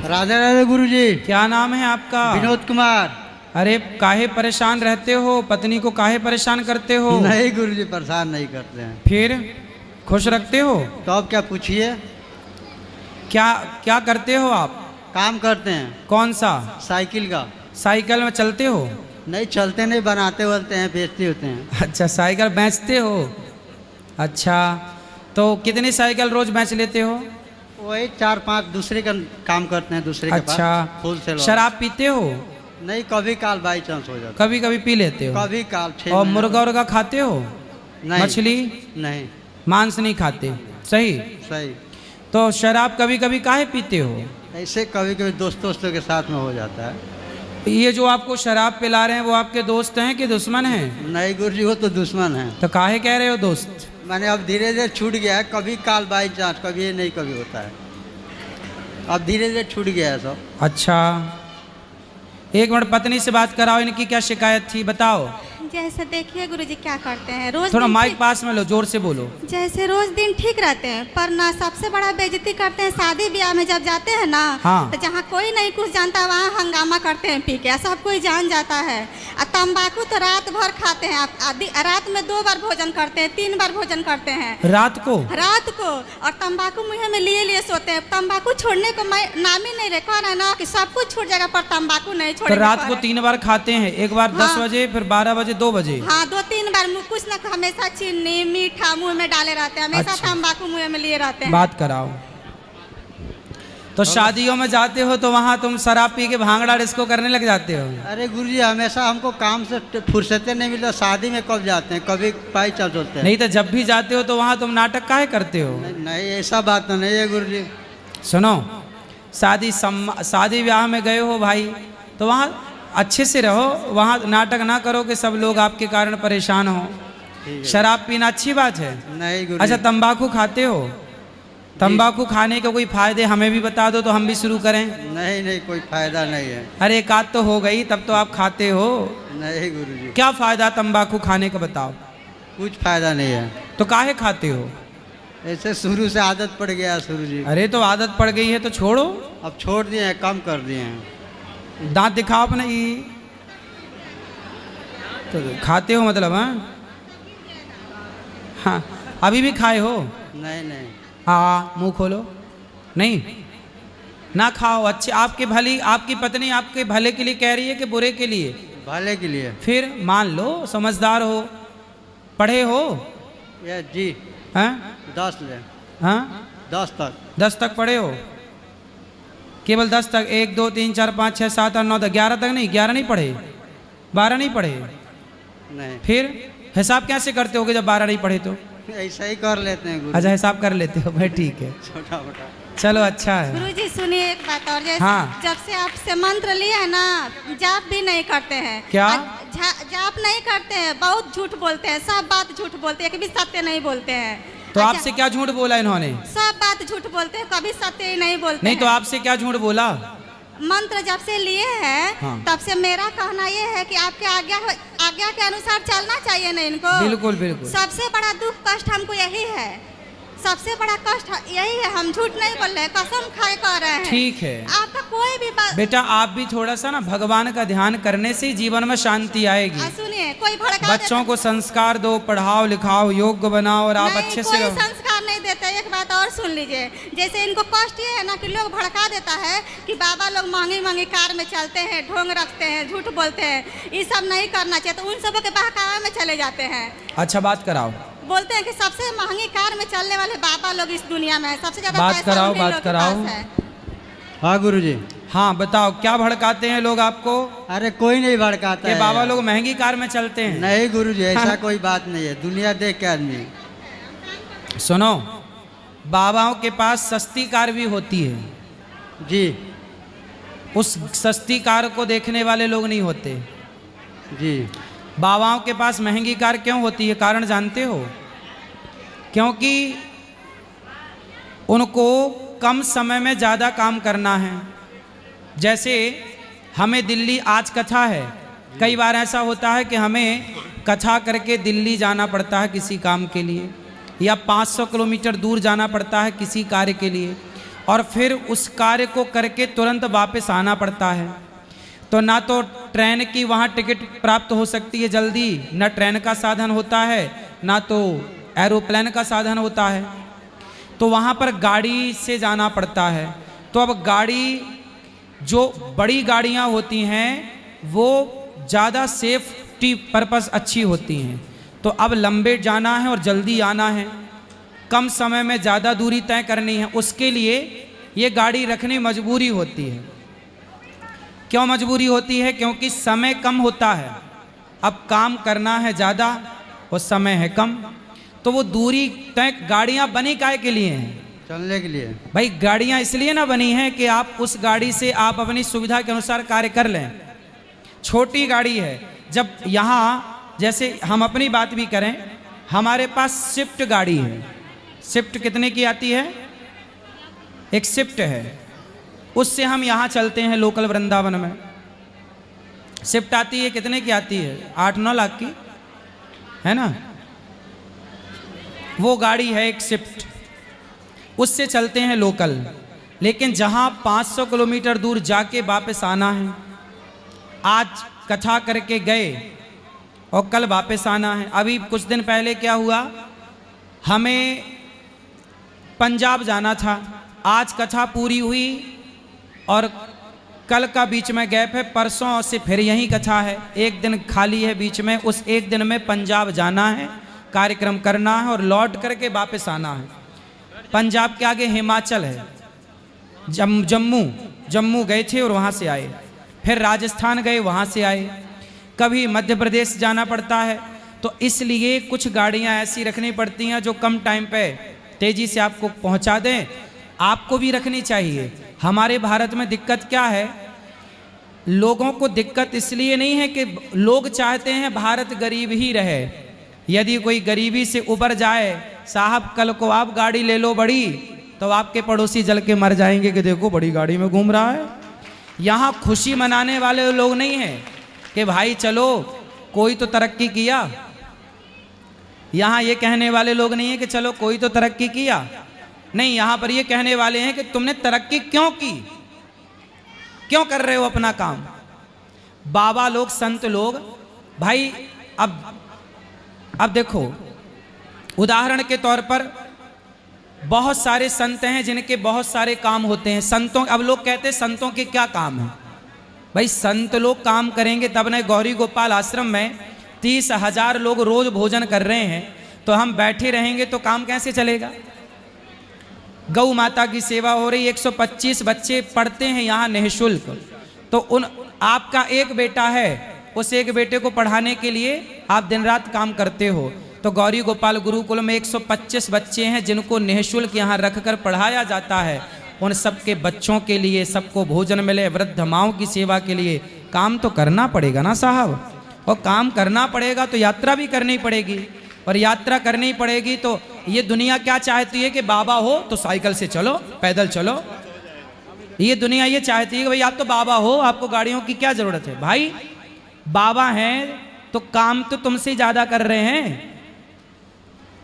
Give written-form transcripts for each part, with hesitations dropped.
राधे राधे गुरुजी। क्या नाम है आपका? विनोद कुमार। अरे काहे परेशान रहते हो? पत्नी को काहे परेशान करते हो? नहीं गुरुजी, परेशान नहीं करते हैं। फिर खुश रखते हो? तो अब क्या पूछिए। क्या क्या करते हो आप? काम करते हैं। कौन सा? साइकिल का। साइकिल में चलते हो? नहीं चलते, नहीं बनाते वलते हैं, बेचते होते हैं। अच्छा, साइकिल बेचते हो। अच्छा, तो कितनी साइकिल रोज बेच लेते हो? वही 4-5 दूसरे का काम करते हैं, दूसरे के अच्छा, पास होलसेल। शराब पीते हो? नहीं, कभी काल बाई चांस हो जाता। कभी कभी पी लेते हो? कभी काल 6 और महीने। मुर्गा उर्गा खाते हो? नहीं। मछली? नहीं। मांस नहीं खाते? सही। सही। तो शराब कभी कभी काहे पीते हो? ऐसे कभी कभी दोस्तों के साथ में हो जाता है। ये जो आपको शराब पिला रहे हैं वो आपके दोस्त हैं कि दुश्मन हैं? नहीं गुरुजी, वो तो दुश्मन है। तो काहे कह रहे हो दोस्त? मैंने अब धीरे धीरे छूट गया है, कभी काल बाई चांस, कभी ये नहीं कभी होता है। अब धीरे धीरे छूट गया है सब। अच्छा, एक मिनट पत्नी से बात कराओ, इनकी क्या शिकायत थी बताओ। जैसे देखिए गुरुजी क्या करते हैं रोज थोड़ा दिन माइक ठीक- पास में लो, जोर से बोलो। जैसे रोज दिन ठीक रहते हैं पर ना सबसे बड़ा बेइज्जती करते हैं शादी ब्याह में जब जाते हैं ना। हाँ। तो जहाँ कोई नहीं कुछ जानता वहाँ हंगामा करते हैं पी के, सब कोई जान जाता है। और तंबाकू तो रात भर खाते हैं रात में 2 बार भोजन करते हैं, 3 बार भोजन करते हैं रात को? रात को। और तंबाकू मुँह में लिए लिए सोते हैं। तंबाकू छोड़ने को मैं नाम ही नहीं रखा है ना कि सब कुछ छूट जाएगा पर तंबाकू नहीं तो छोड़ेंगे। रात को 3 बार खाते हैं, एक बार 10 हाँ। बजे, फिर 12 बजे, 2 बजे। हाँ, 2-3 बार कुछ ना हमेशा चीनी मीठा मुंह में डाले रहते हैं, हमेशा अच्छा। तंबाकू मुंह में लिए रहते हैं। बात कराओ। तो शादियों में जाते हो तो वहाँ तुम शराब पी के भांगड़ा डिस्को करने लग जाते हो? अरे गुरुजी, हमेशा हमको काम से फुर्सतें नहीं मिलता। शादी में कब जाते हैं, कभी पाई चल होते हैं। नहीं तो जब भी जाते हो तो वहाँ तुम नाटक काहे करते हो? नहीं, ऐसा बात तो नहीं है गुरुजी। सुनो, शादी ब्याह में गए हो भाई तो वहाँ अच्छे से रहो, वहाँ नाटक ना करो कि सब लोग आपके कारण परेशान हो। शराब पीना अच्छी बात है? नहीं गुरुजी। अच्छा, तंबाकू खाते हो? तंबाकू खाने के कोई फायदे हमें भी बता दो तो हम भी शुरू करें। नहीं नहीं, कोई फायदा नहीं है। अरे एक आध तो हो गई, तब तो आप खाते हो। नहीं गुरुजी, क्या फायदा तंबाकू खाने का बताओ। कुछ फायदा नहीं है। तो काहे खाते हो? ऐसे शुरू से आदत पड़ गया गुरुजी। अरे तो आदत पड़ गई है तो छोड़ो। अब छोड़ दिए हैं, कम कर दिए हैं। दांत दिखाओ अपने। ये तो खाते हो मतलब? हाँ, अभी भी खाए हो? नहीं नहीं। हाँ, मुंह खोलो। नहीं ना खाओ। अच्छे, आपकी पत्नी आपके भले के लिए कह रही है कि बुरे के लिए? भले के लिए। फिर मान लो समझदार हो, पढ़े हो? ये जी। हैं? 10 ले। हाँ, 10 तक। 10 तक पढ़े हो? केवल 10 तक? 1 2 3 4 5 6 7 8 9 10 11 तक नहीं? 11 नहीं पढ़े? 12 नहीं पढ़े? नहीं। फिर हिसाब कैसे करते होगे जब 12 नहीं पढ़े तो? ऐसा ही कर लेते हैं गुरु। अच्छा, हिसाब कर लेते हो भाई, ठीक है, छोटा मोटा। चलो अच्छा है। गुरुजी सुनिए एक बात और, जैसे हाँ। जब से आपसे मंत्र लिए है ना, जाप भी नहीं करते हैं। क्या? जाप नहीं करते हैं, बहुत झूठ बोलते हैं, सब बात झूठ बोलते हैं, कभी सत्य नहीं बोलते हैं। तो अच्छा, आपसे क्या झूठ बोला इन्होंने? सब बात झूठ बोलते हैं, कभी सत्य ही नहीं बोलते नहीं तो हैं। आपसे क्या झूठ बोला? मंत्र जब से लिए हैं हाँ। तब से मेरा कहना ये है कि आपके आज्ञा के अनुसार चलना चाहिए ना इनको। बिल्कुल बिल्कुल। सबसे बड़ा दुख कष्ट हमको यही है, सबसे बड़ा कष्ट यही है। हम झूठ नहीं बोल रहे हैं, कसम खाए कह रहे हैं। ठीक है आपका कोई भी बात। बेटा, आप भी थोड़ा सा ना भगवान का ध्यान करने से ही जीवन में शांति आएगी। सुनिए, कोई भड़का बच्चों को संस्कार दो, पढ़ाओ लिखाओ, योग्य बनाओ और आप नहीं, अच्छे से कोई रहो। संस्कार नहीं देते। एक बात और सुन लीजिए, जैसे इनको कष्ट ये है ना कि लोग भड़का देता है कि बाबा लोग महंगी महंगी कार में चलते हैं, ढोंग रखते हैं, झूठ बोलते हैं, ये सब नहीं करना चाहिए, तो उन सबों के बहकावे में चले जाते हैं। अच्छा, बात कराओ। बोलते हैं कि सबसे महंगी कार में चलने वाले बाबा लोग इस दुनिया में है, सबसे ज्यादा बात पैसा कराओ, उन्हीं बात लोग के कराओ। पास है। हाँ गुरुजी। हाँ बताओ, क्या भड़काते हैं लोग आपको अरे कोई नहीं भड़काता कि है बाबा यार। लोग महंगी कार में चलते हैं? नहीं गुरुजी, ऐसा कोई बात नहीं है। दुनिया देख के आदमी। सुनो, बाबाओं के पास सस्ती कार भी होती है। जी उस सस्ती कार को देखने वाले लोग नहीं होते। जी। बाबाओं के पास महंगी कार क्यों होती है? कारण जानते हो? क्योंकि उनको कम समय में ज़्यादा काम करना है। जैसे हमें दिल्ली आज कथा है, कई बार ऐसा होता है कि हमें कथा करके दिल्ली जाना पड़ता है किसी काम के लिए, या 500 किलोमीटर दूर जाना पड़ता है किसी कार्य के लिए, और फिर उस कार्य को करके तुरंत वापस आना पड़ता है। तो ना तो ट्रेन की वहाँ टिकट प्राप्त हो सकती है जल्दी, ना ट्रेन का साधन होता है, ना तो एरोप्लेन का साधन होता है, तो वहाँ पर गाड़ी से जाना पड़ता है। तो अब गाड़ी, जो बड़ी गाड़ियाँ होती हैं वो ज़्यादा सेफ्टी पर्पस अच्छी होती हैं। तो अब लंबे जाना है और जल्दी आना है, कम समय में ज़्यादा दूरी तय करनी है, उसके लिए ये गाड़ी रखनी मजबूरी होती है। क्यों मजबूरी होती है? क्योंकि समय कम होता है, अब काम करना है ज़्यादा और समय है कम, तो वो दूरी तय। गाड़ियाँ बनी काहे के लिए हैं? चलने के लिए। भाई गाड़ियाँ इसलिए ना बनी हैं कि आप उस गाड़ी से आप अपनी सुविधा के अनुसार कार्य कर लें। छोटी गाड़ी है, जब यहाँ जैसे हम अपनी बात भी करें, हमारे पास स्विफ्ट गाड़ी है। स्विफ्ट कितने की आती है? एक स्विफ्ट है, उससे हम यहाँ चलते हैं लोकल वृंदावन में। स्विफ्ट आती है, कितने की आती है? 8-9 लाख की है ना। वो गाड़ी है एक स्विफ्ट, उससे चलते हैं लोकल। लेकिन जहाँ 500 किलोमीटर दूर जाके वापस आना है, आज कथा करके गए और कल वापस आना है। अभी कुछ दिन पहले क्या हुआ, हमें पंजाब जाना था, आज कथा पूरी हुई और कल का बीच में गैप है, परसों से फिर यही कथा है, एक दिन खाली है बीच में। उस एक दिन में पंजाब जाना है, कार्यक्रम करना है और लौट करके वापस आना है। पंजाब के आगे हिमाचल है, जम्मू गए थे और वहाँ से आए, फिर राजस्थान गए, वहाँ से आए, कभी मध्य प्रदेश जाना पड़ता है। तो इसलिए कुछ गाड़ियाँ ऐसी रखनी पड़ती हैं जो कम टाइम पे तेज़ी से आपको पहुँचा दें। आपको भी रखनी चाहिए। हमारे भारत में दिक्कत क्या है, लोगों को दिक्कत इसलिए नहीं है कि लोग चाहते हैं भारत गरीब ही रहे। यदि कोई गरीबी से उबर जाए, साहब कल को आप गाड़ी ले लो बड़ी, तो आपके पड़ोसी जल के मर जाएंगे कि देखो बड़ी गाड़ी में घूम रहा है। यहाँ खुशी मनाने वाले लोग नहीं हैं कि भाई चलो कोई तो तरक्की किया। यहाँ ये कहने वाले लोग नहीं हैं कि चलो कोई तो तरक्की किया, नहीं, यहाँ पर ये कहने वाले हैं कि तुमने तरक्की क्यों की, क्यों कर रहे हो अपना काम। बाबा लोग, संत लोग, भाई अब देखो, उदाहरण के तौर पर बहुत सारे संत हैं जिनके बहुत सारे काम होते हैं। संतों, अब लोग कहते हैं संतों के क्या काम है? भाई संत लोग काम करेंगे तब न। गौरी गोपाल आश्रम में 30,000 लोग रोज भोजन कर रहे हैं, तो हम बैठे रहेंगे तो काम कैसे चलेगा? गौ माता की सेवा हो रही, 125 बच्चे पढ़ते हैं यहाँ निःशुल्क। तो आपका एक बेटा है, उस एक बेटे को पढ़ाने के लिए आप दिन रात काम करते हो। तो गौरी गोपाल गुरुकुल में 125 बच्चे हैं जिनको निःशुल्क यहाँ रखकर पढ़ाया जाता है। उन सबके बच्चों के लिए सबको भोजन मिले, वृद्ध माओं की सेवा के लिए काम तो करना पड़ेगा ना साहब। और काम करना पड़ेगा तो यात्रा भी करनी पड़ेगी, और यात्रा करनी पड़ेगी तो ये दुनिया क्या चाहती है कि बाबा हो तो साइकिल से चलो, पैदल चलो। ये दुनिया ये चाहती है कि भाई आप तो बाबा हो, आपको गाड़ियों की क्या जरूरत है। भाई बाबा हैं तो काम तो तुमसे ज़्यादा कर रहे हैं।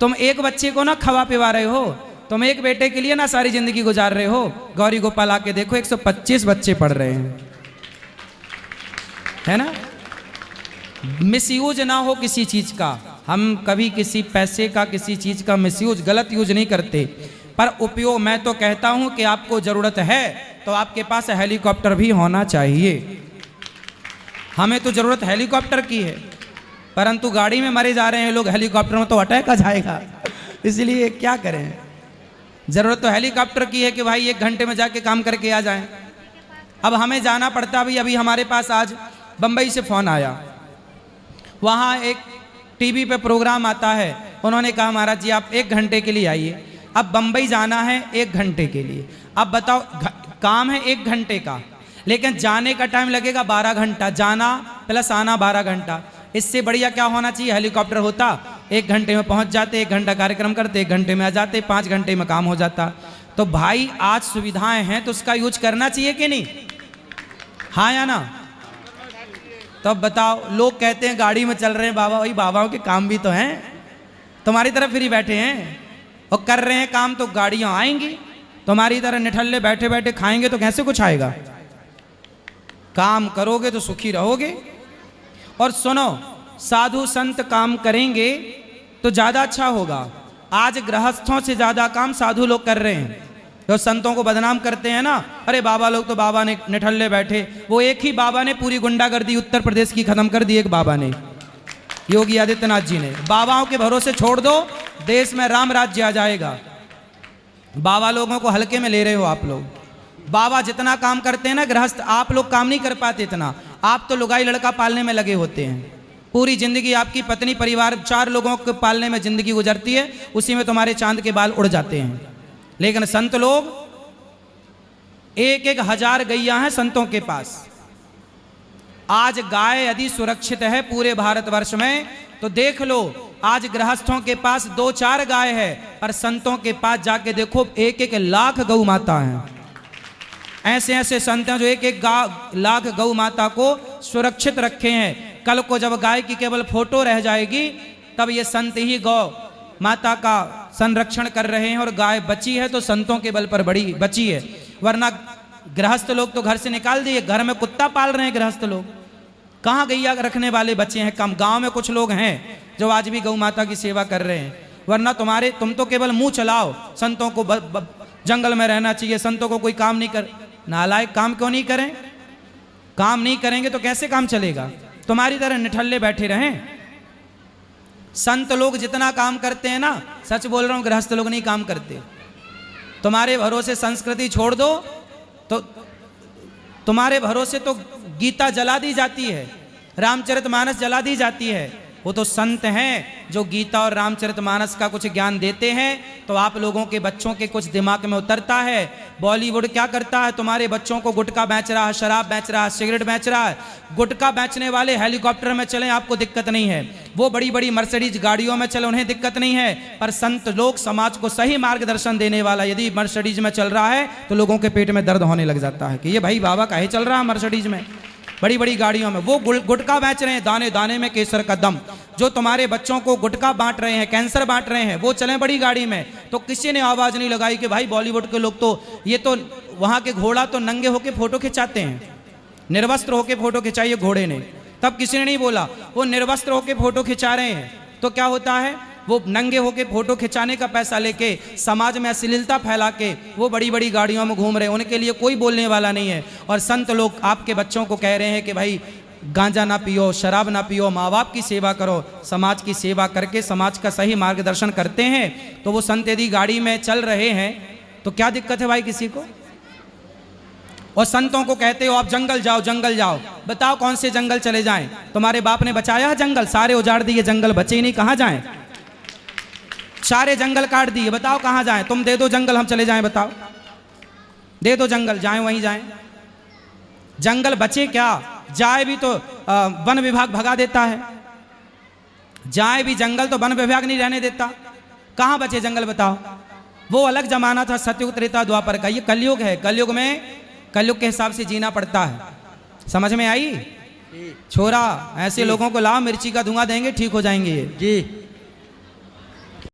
तुम एक बच्चे को ना खवा पिवा रहे हो, तुम एक बेटे के लिए ना सारी जिंदगी गुजार रहे हो। गौरी गोपाल आके देखो, 125 बच्चे पढ़ रहे हैं, है ना। मिसयूज ना हो किसी चीज का। हम कभी किसी पैसे का, किसी चीज का मिसयूज, गलत यूज नहीं करते, पर उपयोग। मैं तो कहता हूं कि आपको जरूरत है तो आपके पास हेलीकॉप्टर भी होना चाहिए। हमें तो जरूरत हेलीकॉप्टर की है, परंतु गाड़ी में मरे जा रहे हैं लोग, हेलीकॉप्टर में तो अटैक आ जाएगा। इसलिए क्या करें, जरूरत तो हेलीकॉप्टर की है कि भाई 1 घंटे में जाके काम करके आ जाएं। अब हमें जाना पड़ता भी। अभी हमारे पास आज बम्बई से फ़ोन आया, वहाँ एक टीवी पे प्रोग्राम आता है, उन्होंने कहा महाराज जी आप 1 घंटे के लिए आइए। अब बम्बई जाना है 1 घंटे के लिए। अब बताओ, काम है 1 घंटे का, लेकिन जाने का टाइम लगेगा 12 घंटा, जाना प्लस आना 12 घंटा। इससे बढ़िया क्या होना चाहिए, हेलीकॉप्टर होता, 1 घंटे में पहुंच जाते, 1 घंटा कार्यक्रम करते, 1 घंटे में आ जाते, 5 घंटे में काम हो जाता। तो भाई आज सुविधाएं हैं तो उसका यूज करना चाहिए कि नहीं, हाँ या ना। तो अब बताओ, लोग कहते हैं गाड़ी में चल रहे हैं बाबा, वही बाबाओं के काम भी तो हैं, तुम्हारी तरफ फ्री बैठे हैं और कर रहे हैं काम, तो गाड़ियाँ आएंगी तुम्हारी तरह निठल्ले बैठे बैठे खाएंगे तो कैसे कुछ आएगा? काम करोगे तो सुखी रहोगे। और सुनो, साधु संत काम करेंगे तो ज्यादा अच्छा होगा। आज गृहस्थों से ज्यादा काम साधु लोग कर रहे हैं। जो संतों को बदनाम करते हैं ना, अरे बाबा लोग तो बाबा ने निठल्ले बैठे, वो एक ही बाबा ने पूरी गुंडागर्दी उत्तर प्रदेश की खत्म कर दी। एक बाबा ने, योगी आदित्यनाथ जी ने। बाबाओं के भरोसे छोड़ दो, देश में राम राज्य आ जाएगा। बाबा लोगों को हल्के में ले रहे हो आप लोग। बाबा जितना काम करते हैं ना गृहस्थ, आप लोग काम नहीं कर पाते इतना। आप तो लुगाई लड़का पालने में लगे होते हैं। पूरी जिंदगी आपकी पत्नी परिवार 4 लोगों को पालने में जिंदगी गुजरती है, उसी में तुम्हारे चांद के बाल उड़ जाते हैं। लेकिन संत लोग 1-1 हजार गैया हैं संतों के पास। आज गाय यदि सुरक्षित है पूरे भारतवर्ष में तो देख लो, आज गृहस्थों के पास 2-4 गाय है, पर संतों के पास जाके देखो 1-1 लाख गौ माता हैं। ऐसे ऐसे संत हैं जो 1-1 लाख गौ माता को सुरक्षित रखे हैं। कल को जब गाय की केवल फोटो रह जाएगी तब ये संत ही गौ माता का संरक्षण कर रहे हैं, और गाय बची है तो संतों के बल पर बड़ी बची है। वरना गृहस्थ लोग तो घर से निकाल दिए, घर में कुत्ता पाल रहे हैं गृहस्थ लोग। कहाँ गैया रखने वाले बच्चे हैं? कम। गांव में कुछ लोग हैं जो आज भी गौ माता की सेवा कर रहे हैं। वरना तुम तो केवल मुंह चलाओ, संतों को जंगल में रहना चाहिए, संतों को कोई काम नहीं कर। नालायक, काम क्यों नहीं करें? काम नहीं करेंगे तो कैसे काम चलेगा? तुम्हारी तरह निठल्ले बैठे रहें। संत लोग जितना काम करते हैं ना, सच बोल रहा हूं, गृहस्थ लोग नहीं काम करते। तुम्हारे भरोसे संस्कृति छोड़ दो तो तुम्हारे भरोसे तो गीता जला दी जाती है, रामचरितमानस जला दी जाती है। वो तो संत हैं जो गीता और रामचरितमानस का कुछ ज्ञान देते हैं, तो आप लोगों के बच्चों के कुछ दिमाग में उतरता है। बॉलीवुड क्या करता है? तुम्हारे बच्चों को गुटखा बेच रहा है, शराब बेच रहा है, सिगरेट बेच रहा है। गुटखा बेचने वाले हेलीकॉप्टर में चले, आपको दिक्कत नहीं है। वो बड़ी बड़ी मर्सिडीज गाड़ियों में चले, उन्हें दिक्कत नहीं है। पर संत लोग समाज को सही मार्गदर्शन देने वाला यदि मर्सिडीज में चल रहा है तो लोगों के पेट में दर्द होने लग जाता है कि ये भाई बाबा काहे चल रहा है मर्सिडीज में, बड़ी बड़ी गाड़ियों में। वो गुटखा बेच रहे हैं, दाने दाने में केसर का दम। जो तुम्हारे बच्चों को गुटखा बांट रहे हैं, कैंसर बांट रहे हैं, वो चलें बड़ी गाड़ी में। तो किसी ने आवाज नहीं लगाई कि भाई बॉलीवुड के लोग तो, ये तो वहां के घोड़ा तो नंगे होके फोटो खिंचाते हैं, निर्वस्त्र होके फोटो खिंचाइए घोड़े ने, तब किसी ने नहीं बोला। वो निर्वस्त्र होके फोटो खिंचा रहे हैं तो क्या होता है? वो नंगे होके फोटो खिंचाने का पैसा लेके समाज में अश्लीलता फैला के वो बड़ी बड़ी गाड़ियों में घूम रहे हैं, उनके लिए कोई बोलने वाला नहीं है। और संत लोग आपके बच्चों को कह रहे हैं कि भाई गांजा ना पियो, शराब ना पियो, माँ बाप की सेवा करो। समाज की सेवा करके समाज का सही मार्गदर्शन करते हैं तो वो संत यदि गाड़ी में चल रहे हैं तो क्या दिक्कत है भाई किसी को? और संतों को कहते हो आप जंगल जाओ, जंगल जाओ। बताओ कौन से जंगल चले जाएं? तुम्हारे बाप ने बचाया है जंगल? सारे उजाड़ दिए, जंगल बचे ही नहीं, कहाँ जाएं? सारे जंगल काट दिए, बताओ कहाँ जाएं? तुम दे दो जंगल, हम चले जाएं, बताओ। दे दो जंगल, जाएं वहीं जाएं। जंगल बचे क्या? जाए भी तो वन विभाग भगा देता है, जाए भी जंगल तो वन विभाग नहीं रहने देता। कहाँ बचे जंगल बताओ? वो अलग जमाना था सतयुग त्रेता द्वापर का, ये कलयुग है। कलयुग में कलयुग के हिसाब से जीना पड़ता है। समझ में आई? छोरा, ऐसे लोगों को लाओ, मिर्ची का धुआं देंगे, ठीक हो जाएंगे ये। जी।